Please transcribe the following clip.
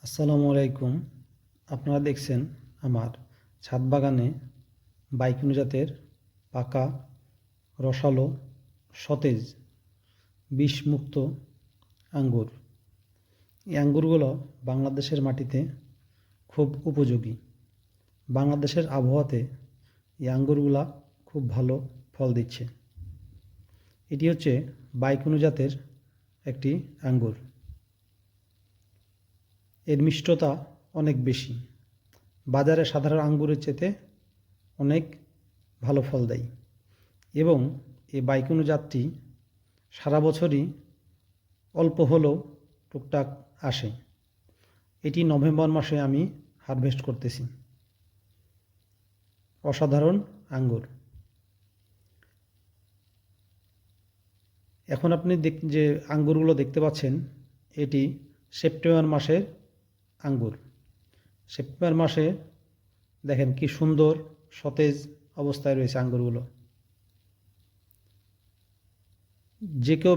আসসালামু আলাইকুম। আপনারা দেখছেন আমার ছাদ বাগানে বাইকুনো জাতের পাকা, রসালো, সতেজ, বিষমুক্ত আঙ্গুর। এই আঙ্গুরগুলো বাংলাদেশের মাটিতে খুব উপযোগী। বাংলাদেশের আবহাওয়াতে এই আঙ্গুরগুলা খুব ভালো ফল দিচ্ছে। এটি হচ্ছে বাইকুনো জাতের একটি আঙ্গুর। এর মিষ্টতা অনেক বেশি, বাজারে সাধারণ আঙ্গুরের চেয়ে অনেক ভালো ফল দেয় এবং এই বাইকুনো জাতটি সারা বছরই অল্প হলেও টুকটাক আসে। এটি নভেম্বর মাসে আমি হারভেস্ট করতেছি। অসাধারণ আঙ্গুর। এখন আপনি যে আঙ্গুরগুলো দেখতে পাচ্ছেন, এটি সেপ্টেম্বর মাসের আঙ্গুর। সেপ্টেম্বর মাসে দেখেন কি সুন্দর সতেজ অবস্থায় রয়েছে আঙ্গুরগুলো। যে কেউ